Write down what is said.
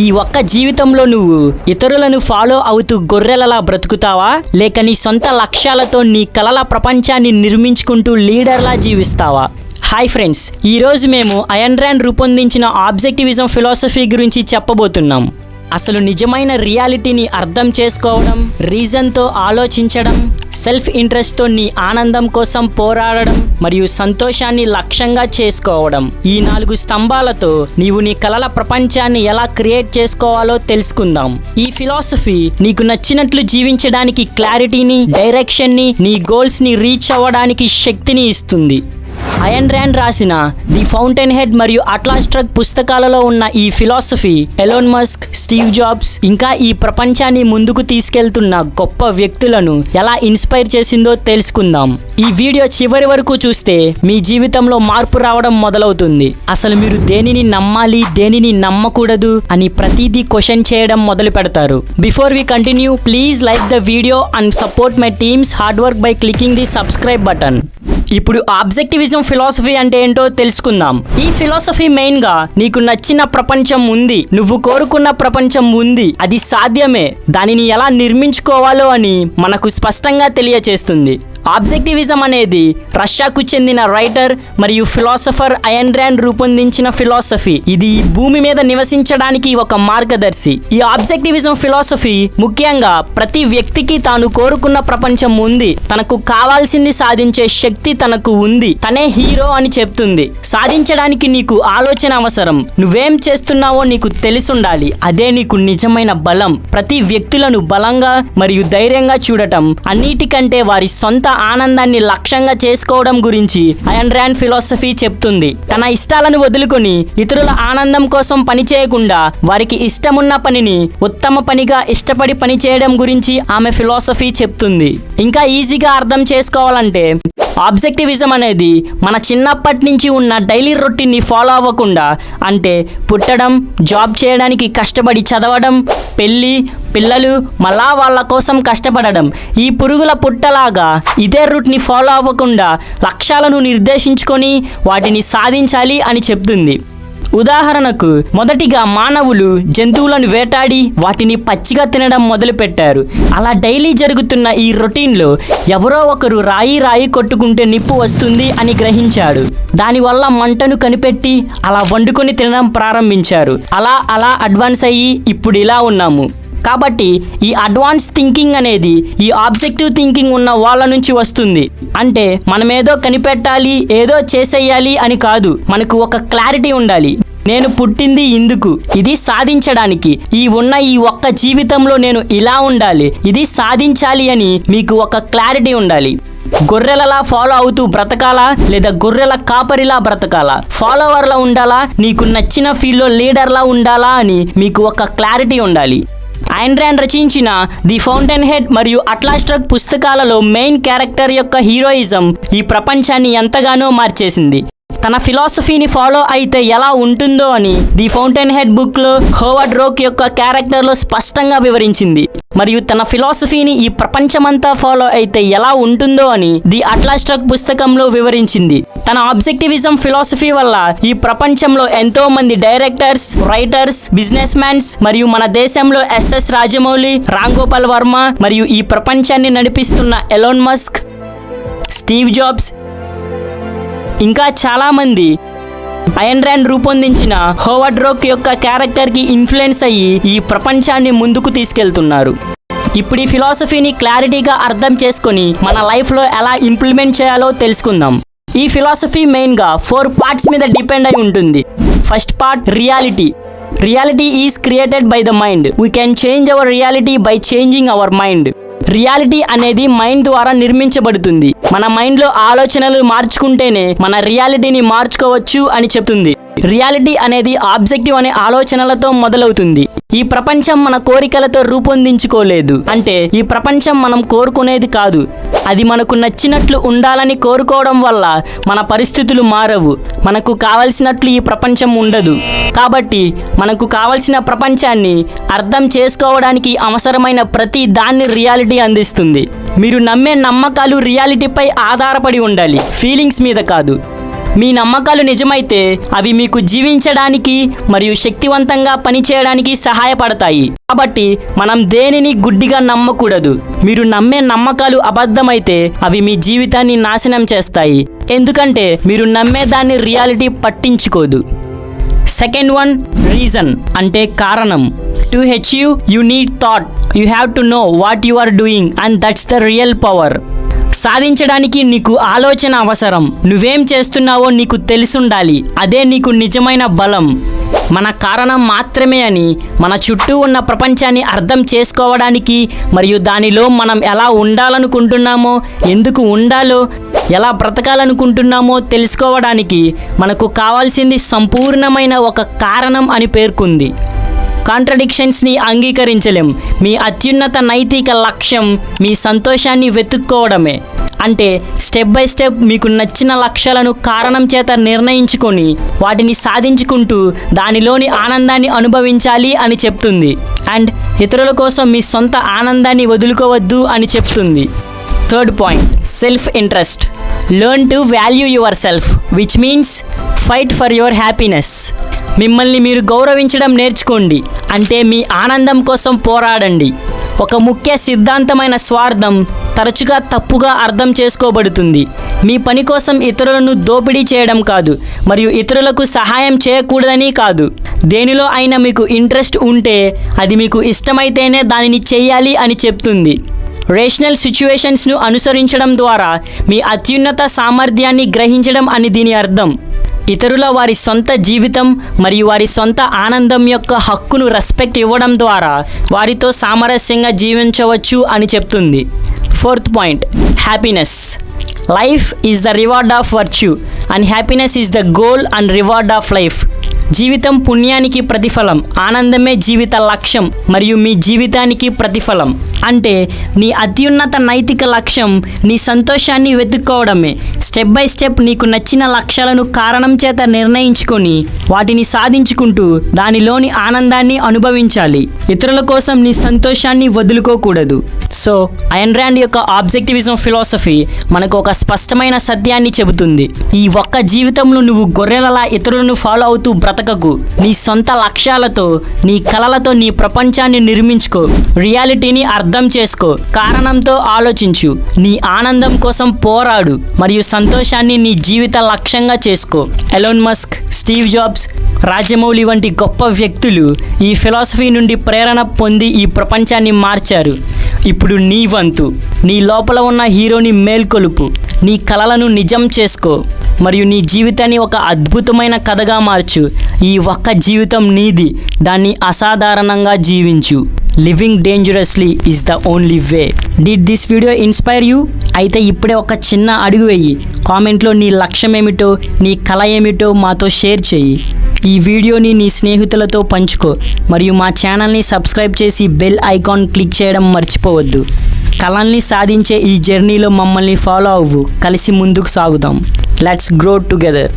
ఈ ఒక్క జీవితంలో నువ్వు ఇతరులను ఫాలో అవుతూ గొర్రెలలా బ్రతుకుతావా, లేక నీ సొంత లక్ష్యాలతో నీ కలల ప్రపంచాన్ని నిర్మించుకుంటూ లీడర్లా జీవిస్తావా? హాయ్ ఫ్రెండ్స్, ఈరోజు మేము అయన్ ర్యాండ్ రూపొందించిన ఆబ్జెక్టివిజం ఫిలాసఫీ గురించి చెప్పబోతున్నాం. అసలు నిజమైన రియాలిటీని అర్థం చేసుకోవడం, రీజన్తో ఆలోచించడం, సెల్ఫ్ ఇంట్రెస్ట్తో నీ ఆనందం కోసం పోరాడడం మరియు సంతోషాన్ని లక్ష్యంగా చేసుకోవడం, ఈ 4 స్తంభాలతో నీవు నీ కలల ప్రపంచాన్ని ఎలా క్రియేట్ చేసుకోవాలో తెలుసుకుందాం. ఈ ఫిలాసఫీ నీకు నచ్చినట్లు జీవించడానికి క్లారిటీని, డైరెక్షన్ని, నీ గోల్స్ని రీచ్ అవ్వడానికి శక్తిని ఇస్తుంది. అయన్ ర్యాండ్ రాసిన ది ఫౌంటైన్ హెడ్ మరియు అట్లాస్ షుగర్ పుస్తకాలలో ఉన్న ఈ philosophy Elon Musk, Steve jobs ఇంకా ఈ ప్రపంచాన్ని ముందుకు తీసుకెళ్తున్న గొప్ప వ్యక్తులను ఎలా ఇన్స్పైర్ చేసిందో తెలుసుకుందాం. ఈ వీడియో చివరి వరకు చూస్తే మీ జీవితంలో మార్పు రావడం మొదలవుతుంది. అసలు మీరు దేనిని నమ్మాలి, దేనిని నమ్మకూడదు అని ప్రతిదీ క్వశ్చన్ చేయడం మొదలు పెడతారు. Before we continue, please like the video and support my teams hard work by clicking the subscribe button. ఇప్పుడు ఆబ్జెక్టివిజం ఫిలాసఫీ అంటే ఏంటో తెలుసుకుందాం. ఈ ఫిలాసఫీ మెయిన్ గా నీకు నచ్చిన ప్రపంచం ఉంది, నువ్వు కోరుకున్న ప్రపంచం ఉంది, అది సాధ్యమే, దానిని ఎలా నిర్మించుకోవాలో అని మనకు స్పష్టంగా తెలియచేస్తుంది. ఆబ్జెక్టివిజం అనేది రష్యాకు చెందిన రైటర్ మరియు ఫిలాసఫర్ అయన్ ర్యాండ్ రూపొందించిన ఫిలాసఫీ. ఇది ఈ భూమి మీద నివసించడానికి ఒక మార్గదర్శి. ఈ ఆబ్జెక్టివిజం ఫిలాసఫీ ముఖ్యంగా ప్రతి వ్యక్తికి తాను కోరుకున్న ప్రపంచం ఉంది, తనకు కావాల్సింది సాధించే శక్తి తనకు ఉంది, తనే హీరో అని చెప్తుంది. సాధించడానికి నీకు ఆలోచన అవసరం, నువ్వేం చేస్తున్నావో నీకు తెలిసుండాలి, అదే నీకు నిజమైన బలం. ప్రతి వ్యక్తులను బలంగా మరియు ధైర్యంగా చూడటం, అన్నిటికంటే వారి సొంత ఆనందాన్ని లక్ష్యంగా చేసుకోవడం గురించి అయన్ ర్యాండ్ ఫిలాసఫీ చెప్తుంది. తన ఇష్టాలను వదులుకొని ఇతరుల ఆనందం కోసం పని చేయకుండా వారికి ఇష్టమున్న పనిని ఉత్తమ పనిగా ఇష్టపడి పని చేయడం గురించి ఆమె ఫిలాసఫీ చెప్తుంది. ఇంకా ఈజీగా అర్థం చేసుకోవాలంటే ఆబ్జెక్టివిజం అనేది మన చిన్నప్పటి నుంచి ఉన్న డైలీ రొటీన్ని ఫాలో అవ్వకుండా, అంటే పుట్టడం, జాబ్ చేయడానికి కష్టపడి చదవడం, పెళ్ళి, పిల్లలు, మళ్ళా వాళ్ళ కోసం కష్టపడడం, ఈ పురుగుల పుట్టలాగా ఇదే రూట్ని ఫాలో అవ్వకుండా లక్ష్యాలను నిర్దేశించుకొని వాటిని సాధించాలి అని చెప్తుంది. ఉదాహరణకు, మొదటిగా మానవులు జంతువులను వేటాడి వాటిని పచ్చిగా తినడం మొదలుపెట్టారు. అలా డైలీ జరుగుతున్న ఈ రొటీన్లో ఎవరో ఒకరు రాయి కొట్టుకుంటే నిప్పు వస్తుంది అని గ్రహించాడు. దానివల్ల మంటను కనిపెట్టి అలా వండుకొని తినడం ప్రారంభించారు. అలా అడ్వాన్స్ అయ్యి ఇప్పుడు ఇలా ఉన్నాము. కాబట్టి ఈ అడ్వాన్స్ థింకింగ్ అనేది ఈ ఆబ్జెక్టివ్ థింకింగ్ ఉన్న వాళ్ళ నుంచి వస్తుంది. అంటే మనమేదో కనిపెట్టాలి, ఏదో చేసేయాలి అని కాదు, మనకు ఒక క్లారిటీ ఉండాలి. నేను పుట్టింది ఇందుకు, ఇది సాధించడానికి, ఈ ఒక్క జీవితంలో నేను ఇలా ఉండాలి, ఇది సాధించాలి అని మీకు ఒక క్లారిటీ ఉండాలి. గొర్రెలలా ఫాలో అవుతూ బ్రతకాలా, లేదా గొర్రెల కాపరిలా బ్రతకాలా, ఫాలోవర్లా ఉండాలా, నీకు నచ్చిన ఫీల్డ్లో లీడర్లా ఉండాలా అని మీకు ఒక క్లారిటీ ఉండాలి. అయన్ ర్యాండ్ రచించిన ది ఫౌంటైన్ హెడ్ మరియు అట్లాస్ షుగర్ పుస్తకాలలో మెయిన్ క్యారెక్టర్ యొక్క హీరోయిజం ఈ ప్రపంచాన్ని ఎంతగానో మార్చేసింది. తన ఫిలాసఫీని ఫాలో అయితే ఎలా ఉంటుందో అని ది ఫౌంటైన్ హెడ్ బుక్లో హోవర్డ్ రోక్ యొక్క క్యారెక్టర్లో స్పష్టంగా వివరించింది. మరియు తన ఫిలాసఫీని ఈ ప్రపంచమంతా ఫాలో అయితే ఎలా ఉంటుందో అని ది అట్లాస్ షుగర్ పుస్తకంలో వివరించింది. తన ఆబ్జెక్టివిజం ఫిలాసఫీ వల్ల ఈ ప్రపంచంలో ఎంతో మంది డైరెక్టర్స్, రైటర్స్, బిజినెస్ మ్యాన్స్ మరియు మన దేశంలో ఎస్ఎస్ రాజమౌళి, రామ్ గోపాల్ వర్మ మరియు ఈ ప్రపంచాన్ని నడిపిస్తున్న ఎలోన్ మస్క్, స్టీవ్ జాబ్స్ ఇంకా చాలా మంది అయన్ ర్యాండ్ రూపొందించిన హోవర్డ్ రోక్ యొక్క క్యారెక్టర్కి ఇన్ఫ్లుయెన్స్ అయ్యి ఈ ప్రపంచాన్ని ముందుకు తీసుకెళ్తున్నారు. ఇప్పుడు ఈ ఫిలాసఫీని క్లారిటీగా అర్థం చేసుకొని మన లైఫ్లో ఎలా ఇంప్లిమెంట్ చేయాలో తెలుసుకుందాం. ఈ ఫిలాసఫీ మెయిన్గా 4 పార్ట్స్ మీద డిపెండ్ అయి ఉంటుంది. First part, reality. Reality is created by the mind. We can change our reality by changing our mind. Reality అనేది మైండ్ ద్వారా నిర్మించబడుతుంది. మన మైండ్లో ఆలోచనలు మార్చుకుంటేనే మన రియాలిటీని మార్చుకోవచ్చు అని చెప్తుంది. రియాలిటీ అనేది ఆబ్జెక్టివ్ అనే ఆలోచనలతో మొదలవుతుంది. ఈ ప్రపంచం మన కోరికలతో రూపొందించుకోలేదు. అంటే ఈ ప్రపంచం మనం కోరుకునేది కాదు, అది మనకు నచ్చినట్లు ఉండాలని కోరుకోవడం వల్ల మన పరిస్థితులు మారవు. మనకు కావలసినట్లు ఈ ప్రపంచం ఉండదు. కాబట్టి మనకు కావలసిన ప్రపంచాన్ని అర్థం చేసుకోవడానికి అవసరమైన ప్రతి దాన్ని రియాలిటీ అందిస్తుంది. మీరు నమ్మే నమ్మకాలు రియాలిటీపై ఆధారపడి ఉండాలి, ఫీలింగ్స్ మీద కాదు. మీ నమ్మకాలు నిజమైతే అవి మీకు జీవించడానికి మరియు శక్తివంతంగా పనిచేయడానికి సహాయపడతాయి. కాబట్టి మనం దేనిని గుడ్డిగా నమ్మకూడదు. మీరు నమ్మే నమ్మకాలు అబద్ధమైతే అవి మీ జీవితాన్ని నాశనం చేస్తాయి, ఎందుకంటే మీరు నమ్మే దాన్ని రియాలిటీ పట్టించుకోదు. సెకండ్ వన్, రీజన్ అంటే కారణం. To achieve you need thought. You have to know what you are doing and that's the real power. సాధించడానికి నీకు ఆలోచన అవసరం. నువ్వేం చేస్తున్నావో నీకు తెలిసుండాలి. అదే నీకు నిజమైన బలం. మన కారణం మాత్రమే అని మన చుట్టూ ఉన్న ప్రపంచాన్ని అర్థం చేసుకోవడానికి మరియు దానిలో మనం ఎలా ఉండాలనుకుంటున్నామో, ఎందుకు ఉండాలో, ఎలా బ్రతకాలనుకుంటున్నామో తెలుసుకోవడానికి మనకు కావాల్సింది సంపూర్ణమైన ఒక కారణం అని పేర్కొంది. కాంట్రడిక్షన్స్ని అంగీకరించలేం. మీ అత్యున్నత నైతిక లక్ష్యం మీ సంతోషాన్ని వెతుక్కోవడమే. అంటే స్టెప్ బై స్టెప్ మీకు నచ్చిన లక్ష్యాలను కారణం చేత నిర్ణయించుకొని వాటిని సాధించుకుంటూ దానిలోని ఆనందాన్ని అనుభవించాలి అని చెప్తుంది. అండ్ ఇతరుల కోసం మీ సొంత ఆనందాన్ని వదులుకోవద్దు అని చెప్తుంది. Third point, self interest. Learn to value your self, which means fight for your happiness. మిమ్మల్ని మీరు గౌరవించడం నేర్చుకోండి, అంటే మీ ఆనందం కోసం పోరాడండి. ఒక ముఖ్య సిద్ధాంతమైన స్వార్థం తరచుగా తప్పుగా అర్థం చేసుకోబడుతుంది. మీ పని కోసం ఇతరులను దోపిడీ చేయడం కాదు, మరియు ఇతరులకు సహాయం చేయకూడదని కాదు. దేనిలో అయినా మీకు ఇంట్రెస్ట్ ఉంటే అది మీకు ఇష్టమైతేనే దానిని చేయాలి అని చెప్తుంది. రేషనల్ సిచ్యువేషన్స్ను అనుసరించడం ద్వారా మీ అత్యున్నత సామర్థ్యాన్ని గ్రహించడం అని దీని అర్థం. ఇతరుల వారి సొంత జీవితం మరియు వారి సొంత ఆనందం యొక్క హక్కును రెస్పెక్ట్ ఇవ్వడం ద్వారా వారితో సామరస్యంగా జీవించవచ్చు అని చెప్తుంది. Fourth point, happiness. Life is the reward of virtue and happiness is the goal and reward of life. జీవితం పుణ్యానికి ప్రతిఫలం, ఆనందమే జీవిత లక్ష్యం మరియు మీ జీవితానికి ప్రతిఫలం. అంటే నీ అత్యున్నత నైతిక లక్ష్యం నీ సంతోషాన్ని వెతుక్కోవడమే. స్టెప్ బై స్టెప్ నీకు నచ్చిన లక్ష్యాలను కారణం చేత నిర్ణయించుకొని వాటిని సాధించుకుంటూ దానిలోని ఆనందాన్ని అనుభవించాలి. ఇతరుల కోసం నీ సంతోషాన్ని వదులుకోకూడదు. సో అయన్ ర్యాండ్ యొక్క ఆబ్జెక్టివిజం ఫిలాసఫీ మనకు ఒక స్పష్టమైన సత్యాన్ని చెబుతుంది. ఈ ఒక్క జీవితంలో నువ్వు గొర్రెలలా ఇతరులను ఫాలో అవుతూ బ్రతకకు. నీ సొంత లక్ష్యాలతో, నీ కలలతో నీ ప్రపంచాన్ని నిర్మించుకో. రియాలిటీని అర్థం చేసుకో. కారణంతో ఆలోచించు. నీ ఆనందం కోసం పోరాడు మరియు సంతోషాన్ని నీ జీవిత లక్ష్యంగా చేసుకో. Elon Musk, Steve jobs, Rajamouli వంటి గొప్ప వ్యక్తులు ఈ ఫిలాసఫీ నుండి ప్రేరణ పొంది ఈ ప్రపంచాన్ని మార్చారు. ఇప్పుడు నీ వంతు. నీ లోపల ఉన్న హీరోని మేల్కొలుపు. నీ కలలను నిజం చేసుకో మరియు నీ జీవితాన్ని ఒక అద్భుతమైన కథగా మార్చు. ఈ ఒక్క జీవితం నీది. దాన్ని అసాధారణంగా జీవించు. Living dangerously is the only way. Did this video inspire you? అయితే ఇప్పుడే ఒక చిన్న అడుగు వెయ్యి. కామెంట్లో నీ లక్ష్యం ఏమిటో, నీ కళ ఏమిటో మాతో షేర్ చెయ్యి. ఈ వీడియోని నీ స్నేహితులతో పంచుకో మరియు మా ఛానల్ని సబ్స్క్రైబ్ చేసి బెల్ ఐకాన్ క్లిక్ చేయడం మర్చిపోవద్దు. కళల్ని సాధించే ఈ జర్నీలో మమ్మల్ని ఫాలో అవ్వు. కలిసి ముందుకు సాగుదాం. Let's grow together.